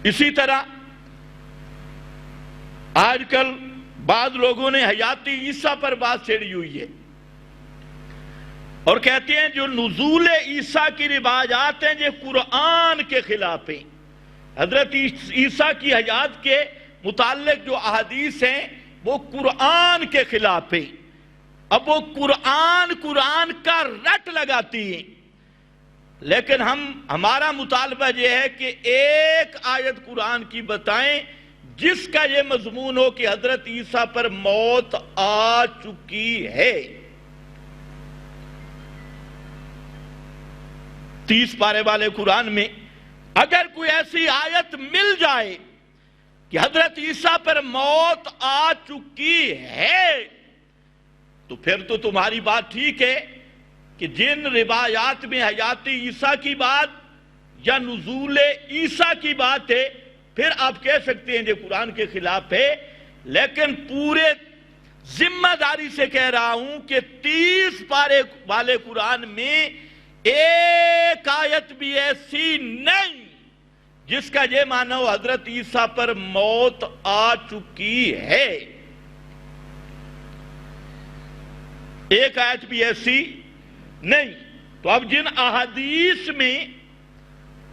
اسی طرح آج کل بعض لوگوں نے حیات عیسیٰ پر بات چھیڑی ہوئی ہے اور کہتے ہیں جو نزول عیسیٰ کی روایات ہیں یہ قرآن کے خلاف ہیں. حضرت عیسیٰ کی حیات کے متعلق جو احادیث ہیں وہ قرآن کے خلاف ہیں. اب وہ قرآن کا رٹ لگاتی ہیں، لیکن ہمارا مطالبہ یہ ہے کہ ایک آیت قرآن کی بتائیں جس کا یہ مضمون ہو کہ حضرت عیسیٰ پر موت آ چکی ہے. 30 پارے والے قرآن میں اگر کوئی ایسی آیت مل جائے کہ حضرت عیسیٰ پر موت آ چکی ہے تو پھر تو تمہاری بات ٹھیک ہے کہ جن روایات میں حیات عیسیٰ کی بات یا نزول عیسیٰ کی بات ہے پھر آپ کہہ سکتے ہیں یہ قرآن کے خلاف ہے. لیکن پورے ذمہ داری سے کہہ رہا ہوں کہ 30 پارے والے قرآن میں ایک آیت بھی ایسی نہیں جس کا یہ معنی ہو حضرت عیسیٰ پر موت آ چکی ہے. ایک آیت بھی ایسی نہیں. تو اب جن احادیث میں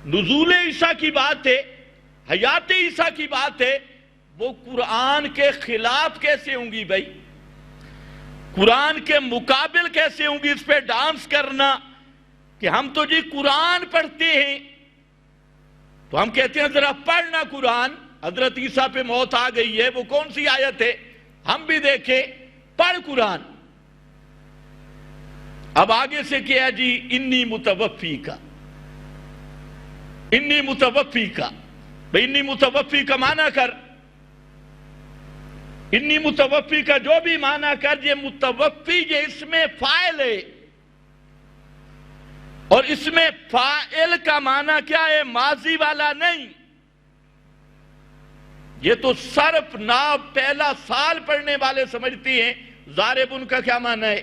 نزول عیسیٰ کی بات ہے، حیات عیسیٰ کی بات ہے، وہ قرآن کے خلاف کیسے ہوں گی بھائی؟ قرآن کے مقابل کیسے ہوں گی؟ اس پہ ڈانس کرنا کہ ہم تو جی قرآن پڑھتے ہیں تو ہم کہتے ہیں ذرا پڑھنا قرآن. حضرت عیسیٰ پہ موت آ گئی ہے، وہ کون سی آیت ہے ہم بھی دیکھیں، پڑھ قرآن. اب آگے سے کیا جی انی متوفی کا. انی متوفی کا بھئی انی متوفی کا معنی کر. انی متوفی کا جو بھی معنی کر، یہ متوفی یہ اس میں فاعل ہے اور اس میں فاعل کا معنی کیا ہے؟ ماضی والا نہیں. یہ تو صرف ناب پہلا سال پڑھنے والے سمجھتی ہیں. ضاربن کا کیا معنی ہے؟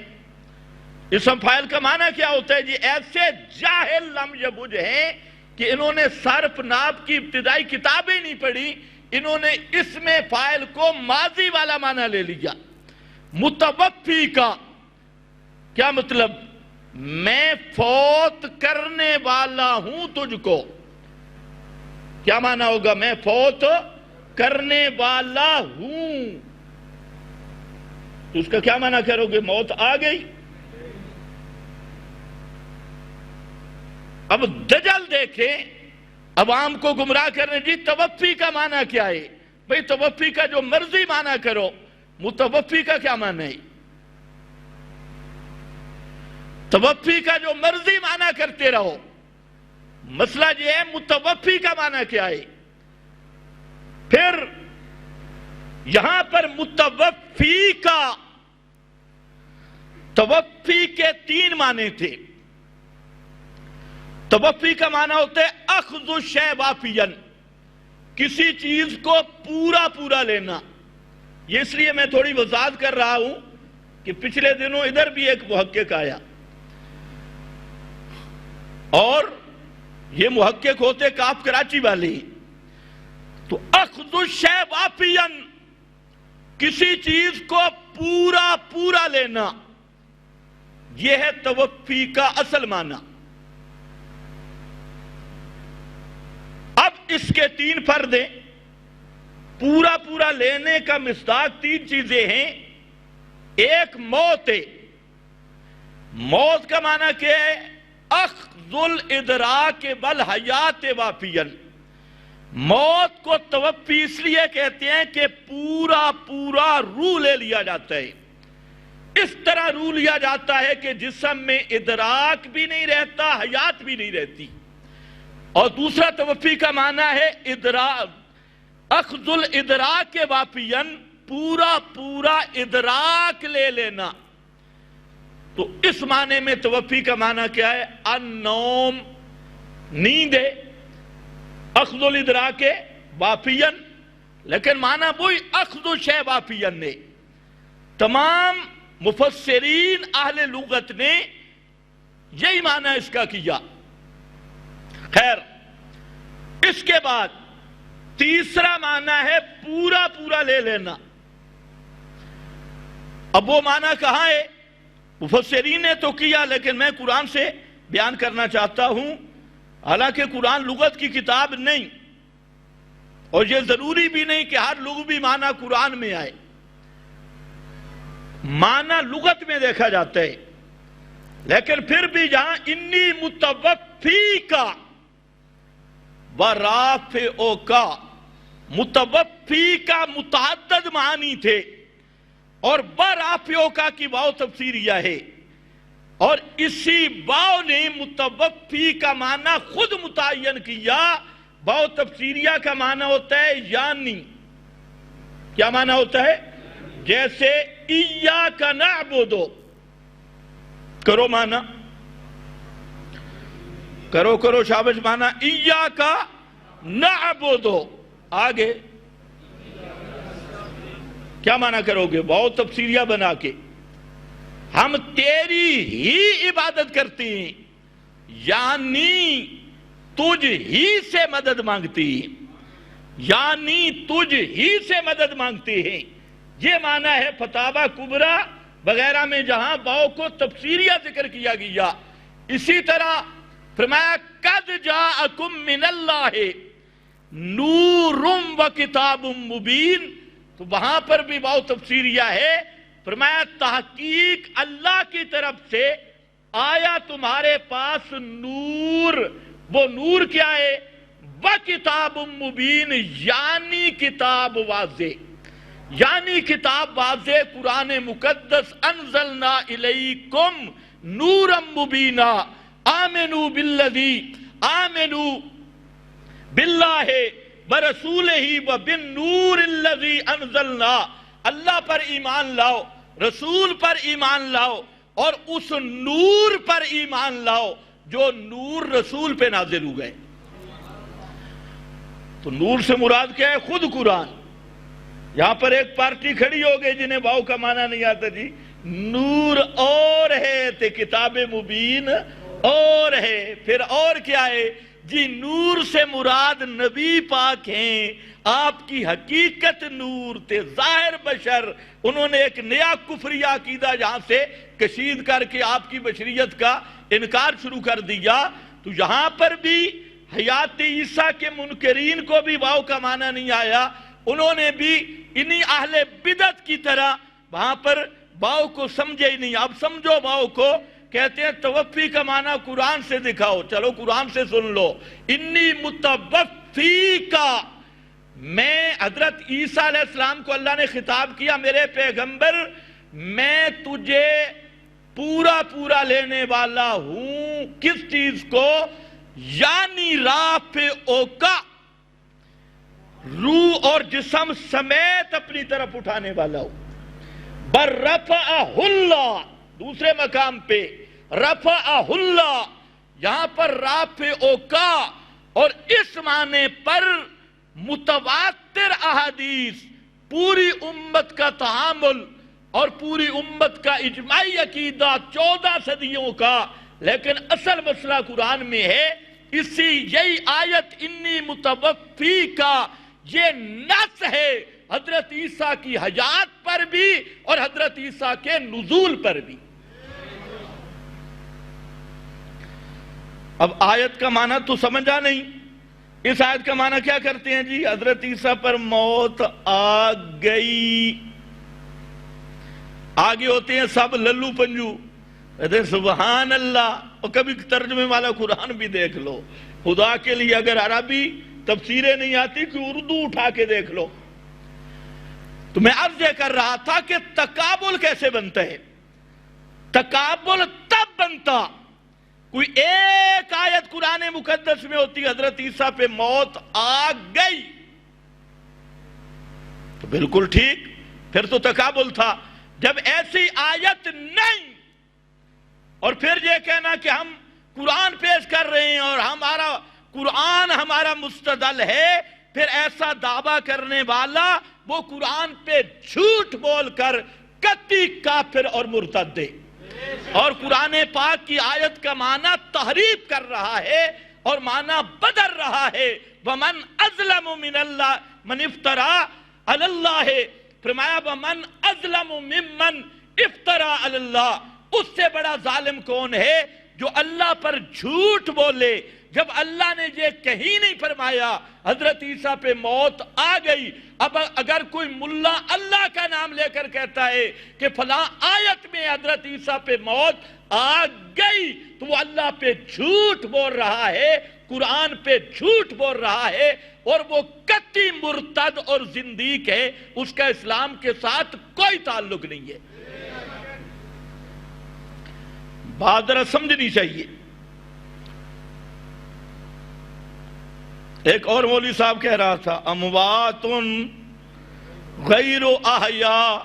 اسم فاعل کا معنی کیا ہوتا ہے جی؟ ایسے جاہل لم یبج ہیں کہ انہوں نے صرف ناب کی ابتدائی کتابیں نہیں پڑھی، انہوں نے اسم فاعل کو ماضی والا معنی لے لیا. متوفی کا کیا مطلب؟ میں فوت کرنے والا ہوں تجھ کو. کیا معنی ہوگا؟ میں فوت کرنے والا ہوں. تو اس کا کیا معنی کرو گے؟ موت آ گئی. اب دجل دیکھیں عوام کو گمراہ کرنے. جی توفی کا معنی کیا ہے بھئی؟ توفی کا جو مرضی معنی کرو. متوفی کا کیا معنی ہے؟ توفی کا جو مرضی معنی کرتے رہو. مسئلہ یہ ہے متوفی کا معنی کیا ہے. پھر یہاں پر متوفی کا توفی کے 3 معنی تھے. توفی کا معنی ہوتا ہے اخذ الشیء وافیاً، کسی چیز کو پورا لینا. یہ اس لیے میں تھوڑی وضاحت کر رہا ہوں کہ پچھلے دنوں ادھر بھی ایک محقق آیا اور یہ محقق ہوتے کاف کراچی والے. تو اخذ الشیء وافیاً، کسی چیز کو پورا لینا، یہ ہے توفی کا اصل معنی. اب اس کے 3 فرد ہیں. پورا لینے کا مصداق 3 چیزیں ہیں. ایک موت ہے. موت کا معنی کیا ہے؟ اخذ الادراک والحیات وافیاً. موت کو توفی اس لیے کہتے ہیں کہ پورا روح لے لیا جاتا ہے. اس طرح روح لیا جاتا ہے کہ جسم میں ادراک بھی نہیں رہتا، حیات بھی نہیں رہتی. اور دوسرا توفی کا معنی ہے اخذ الادراک وافیاً، پورا ادراک لے لینا. تو اس معنی میں توفی کا معنی کیا ہے؟ النوم، نیند ہے. اخذ الادراک وافیاً، لیکن معنی وہی اخذ الشیء وافیاً نے. تمام مفسرین اہل لغت نے یہی معنی اس کا کیا. خیر، اس کے بعد تیسرا معنی ہے پورا پورا لے لینا. اب وہ معنی کہاں ہے؟ مفسرین نے تو کیا، لیکن میں قرآن سے بیان کرنا چاہتا ہوں. حالانکہ قرآن لغت کی کتاب نہیں، اور یہ ضروری بھی نہیں کہ ہر لغوی معنی قرآن میں آئے. معنی لغت میں دیکھا جاتا ہے، لیکن پھر بھی جہاں انی متوفی کا و رافعو کا، متوفی کا متعدد معنی تھے اور برافعو کا کی واو تفسیریہ ہے، اور اسی واو نے متوفی کا معنی خود متعین کیا. واو تفسیریہ کا معنی ہوتا ہے یعنی. کیا معنی ہوتا ہے؟ جیسے ایاک نعبد، کرو معنی، کرو شابش معنی ایاک نعبد. آگے کیا معنی کرو گے؟ واو تفسیریہ بنا کے ہم تیری ہی عبادت کرتے ہیں، یعنی تجھ ہی سے مدد مانگتی ہیں، یعنی تجھ ہی سے مدد مانگتے ہیں. یہ معنی ہے فتاوی کبریٰ وغیرہ میں جہاں واو کو تفسیریہ ذکر کیا گیا. اسی طرح فرمایا قد جاءکم من اللہ نور و کتاب مبین، تو وہاں پر بھی واو تفسیریہ ہے. فرمایا تحقیق اللہ کی طرف سے آیا تمہارے پاس نور. وہ نور کیا ہے؟ وَكِتَابٌ مُبِينٌ، یعنی کتاب واضح، یعنی کتاب واضح. قرآن مقدس انزلنا الیکم نورا مبینا آمنوا بالذی آمنوا باللہ ورسولہ وبالنور الذی انزلنا. اللہ پر ایمان لاؤ، رسول پر ایمان لاؤ، اور اس نور پر ایمان لاؤ جو نور رسول پہ نازل ہو گئے. تو نور سے مراد کیا ہے؟ خود قرآن. یہاں پر ایک پارٹی کھڑی ہو گئی جنہیں واو کا معنی نہیں آتا. جی نور اور ہے تے کتاب مبین اور ہے. پھر اور کیا ہے؟ جی نور سے مراد نبی پاک ہیں، آپ کی حقیقت نور تے ظاہر بشر. انہوں نے ایک نیا کفری عقیدہ جہاں سے کشید کر کے آپ کی بشریت کا انکار شروع کر دیا. تو یہاں پر بھی حیات عیسیٰ کے منکرین کو بھی واو کا معنی نہیں آیا. انہوں نے بھی انہی اہل بدعت کی طرح وہاں پر واو کو سمجھے ہی نہیں. اب سمجھو واو کو. کہتے ہیں توفی کا معنی قرآن سے دکھاؤ. چلو قرآن سے سن لو. انی متوفی کا، میں حضرت عیسیٰ علیہ السلام کو اللہ نے خطاب کیا، میرے پیغمبر میں تجھے پورا پورا لینے والا ہوں. کس چیز کو؟ یعنی رافعو کا، روح اور جسم سمیت اپنی طرف اٹھانے والا ہوں. برفعہ اللہ، دوسرے مقام پہ رفعہ اللہ، یہاں پر رافعو کا. اور اس معنی پر متواتر احادیث، پوری امت کا تحامل اور پوری امت کا اجماعی عقیدہ 14 صدیوں کا. لیکن اصل مسئلہ قرآن میں ہے. اسی یہی آیت انی متوفی کا یہ نص ہے حضرت عیسیٰ کی حیات پر بھی اور حضرت عیسیٰ کے نزول پر بھی. اب آیت کا معنی تو سمجھا نہیں. اس آیت کا معنی کیا کرتے ہیں جی؟ حضرت عیسیٰ پر موت آ گئی. آگے ہوتے ہیں سب للو پنجو، کہتے ہیں سبحان اللہ. اور کبھی ترجمے والا قرآن بھی دیکھ لو. خدا کے لیے اگر عربی تفسیریں نہیں آتی کہ اردو اٹھا کے دیکھ لو. تو میں عرض یہ کر رہا تھا کہ تقابل کیسے بنتا ہے؟ تقابل تب بنتا کوئی ایک آیت قرآن مقدس میں ہوتی حضرت عیسیٰ پہ موت آ گئی تو بالکل ٹھیک، پھر تو تقابل تھا. جب ایسی آیت نہیں اور پھر یہ کہنا کہ ہم قرآن پیش کر رہے ہیں اور ہمارا قرآن ہمارا مستدل ہے، پھر ایسا دعویٰ کرنے والا وہ قرآن پہ جھوٹ بول کر قطعی کافر اور مرتد ہے، اور قرآن پاک کی آیت کا معنی تحریف کر رہا ہے. اور معنی بدل رہا ہے وَمَنْ أَظْلَمُ مِنَ اللَّهِ مَنْ افْتَرَى عَلَى اللَّهِ، فرمایا وَمَنْ أَظْلَمُ مِمَّنْ افْتَرَى عَلَى اللَّهِ، اس سے بڑا ظالم کون ہے جو اللہ پر جھوٹ بولے جب اللہ نے یہ کہیں نہیں فرمایا۔ حضرت عیسیٰ پہ موت آ گئی، اب اگر کوئی ملا اللہ کا نام لے کر کہتا ہے کہ فلاں آیت میں حضرت عیسیٰ پہ موت آ گئی تو وہ اللہ پہ جھوٹ بول رہا ہے، قرآن پہ جھوٹ بول رہا ہے، اور وہ قطعی مرتد اور زندیق ہے، اس کا اسلام کے ساتھ کوئی تعلق نہیں ہے۔ بات ذرا سمجھنی چاہیے۔ ایک اور مولوی صاحب کہہ رہا تھا اموات غیر احیاء،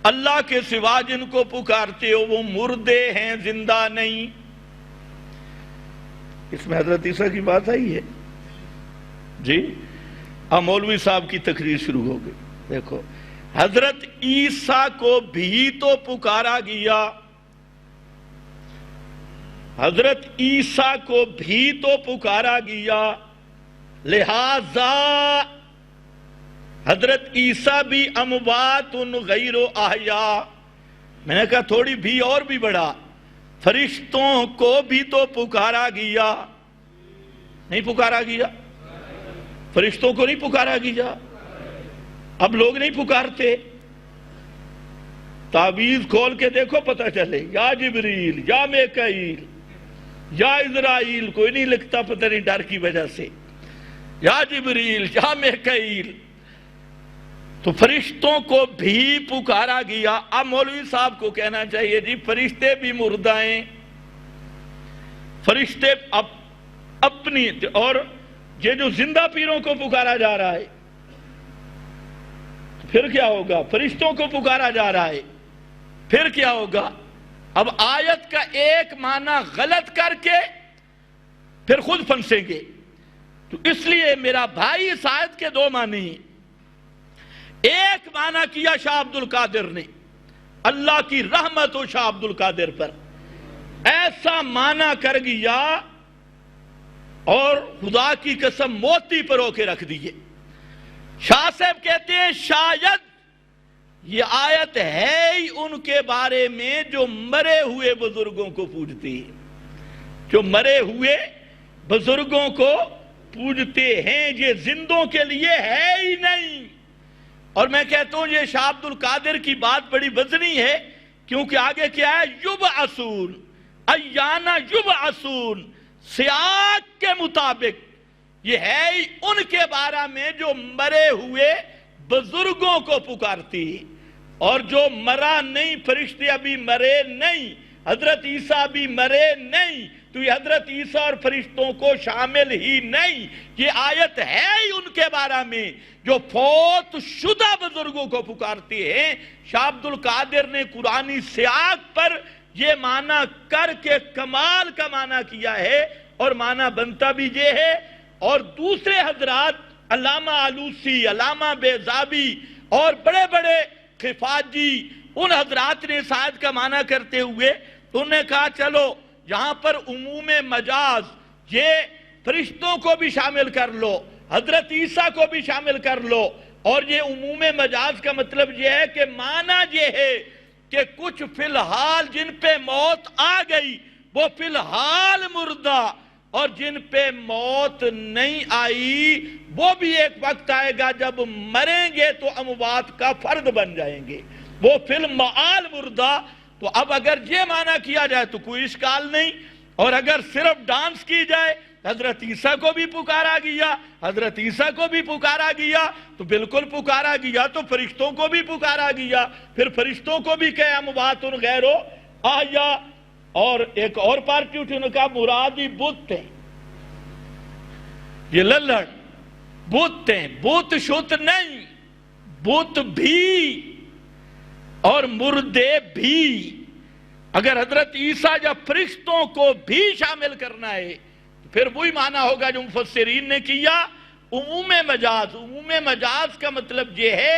اللہ کے سوا جن کو پکارتے ہو وہ مردے ہیں، زندہ نہیں۔ اس میں حضرت عیسیٰ کی بات آئی ہے جی۔ اب مولوی صاحب کی تقریر شروع ہو گئی۔ دیکھو حضرت عیسیٰ کو بھی تو پکارا گیا، حضرت عیسیٰ کو بھی تو پکارا گیا، لہذا حضرت عیسیٰ بھی اموات غیر احیاء۔ میں نے کہا تھوڑی بھی اور بھی بڑھا، فرشتوں کو بھی تو پکارا گیا، نہیں پکارا گیا؟ فرشتوں کو نہیں پکارا گیا؟ اب لوگ نہیں پکارتے، تعویذ کھول کے دیکھو پتہ چلے، یا جبریل یا میکائیل یا اسرائیل، کوئی نہیں لکھتا پتہ نہیں ڈر کی وجہ سے، یا جبریل یا میکائیل، تو فرشتوں کو بھی پکارا گیا۔ اب مولوی صاحب کو کہنا چاہیے جی فرشتے بھی مردہ ہیں، فرشتے اپنی، اور یہ جو زندہ پیروں کو پکارا جا رہا ہے پھر کیا ہوگا؟ فرشتوں کو پکارا جا رہا ہے پھر کیا ہوگا؟ اب آیت کا ایک معنی غلط کر کے پھر خود پھنسیں گے، تو اس لیے میرا بھائی اس آیت کے دو معنی ہیں۔ ایک معنی کیا شاہ عبد القادر نے، اللہ کی رحمت ہو شاہ عبد القادر پر، ایسا معنی کر گیا اور خدا کی قسم موتی پر ہو کے رکھ دیے۔ شاہ صاحب کہتے ہیں شاید یہ آیت ہے ہی ان کے بارے میں جو مرے ہوئے بزرگوں کو پوجتے ہیں، جو مرے ہوئے بزرگوں کو پوجتے ہیں، یہ زندوں کے لیے ہے ہی نہیں۔ اور میں کہتا ہوں یہ شاہ عبد القادر کی بات بڑی وزنی ہے، کیونکہ آگے کیا ہے؟ یبعثون، ایانا یبعثون، سیاق کے مطابق یہ ہے ہی ان کے بارے میں جو مرے ہوئے بزرگوں کو پکارتی، اور جو مرا نہیں، فرشتے ابھی مرے نہیں، حضرت عیسیٰ بھی مرے نہیں، تو یہ حضرت عیسیٰ اور فرشتوں کو شامل ہی نہیں۔ یہ آیت ہے ہی ان کے بارے میں جو فوت شدہ بزرگوں کو پکارتے ہیں۔ شاہ عبد القادر نے قرآنی سیاق پر یہ معنی کر کے کمال کا معنی کیا ہے، اور معنی بنتا بھی یہ ہے۔ اور دوسرے حضرات علامہ علوسی، علامہ بیضاوی اور بڑے بڑے خفاجی، ان حضرات نے اس آیت کا معنی کرتے ہوئے انہوں نے کہا چلو یہاں پر عموم مجاز، یہ فرشتوں کو بھی شامل کر لو، حضرت عیسیٰ کو بھی شامل کر لو، اور یہ عموم مجاز کا مطلب یہ ہے کہ معنی یہ ہے کہ کچھ فی الحال جن پہ موت آ گئی وہ فی الحال مردہ، اور جن پہ موت نہیں آئی وہ بھی ایک وقت آئے گا جب مریں گے تو اموات کا فرد بن جائیں گے، وہ فی المعال مردہ۔ تو اب اگر یہ معنی کیا جائے تو کوئی اشکال نہیں، اور اگر صرف ڈانس کی جائے حضرت عیسیٰ کو بھی پکارا گیا، حضرت عیسیٰ کو بھی پکارا گیا، تو بالکل پکارا گیا تو فرشتوں کو بھی پکارا گیا، پھر فرشتوں کو بھی کہ اموات غیر احیاء۔ اور ایک اور پارٹی اٹھی، انہوں نے کہا مرادی بت ہیں، یہ للڑ بت ہیں، بت شت نہیں، بت بھی اور مردے بھی۔ اگر حضرت عیسیٰ یا فرشتوں کو بھی شامل کرنا ہے تو پھر وہی معنی ہوگا جو مفسرین نے کیا عموم مجاز۔ عموم مجاز کا مطلب یہ ہے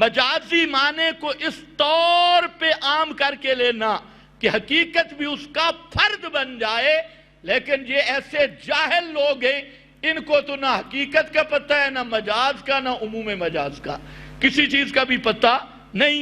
مجازی معنی کو اس طور پہ عام کر کے لینا کہ حقیقت بھی اس کا فرد بن جائے، لیکن یہ ایسے جاہل لوگ ہیں، ان کو تو نہ حقیقت کا پتہ ہے، نہ مجاز کا، نہ عموم مجاز کا، کسی چیز کا بھی پتہ نہیں۔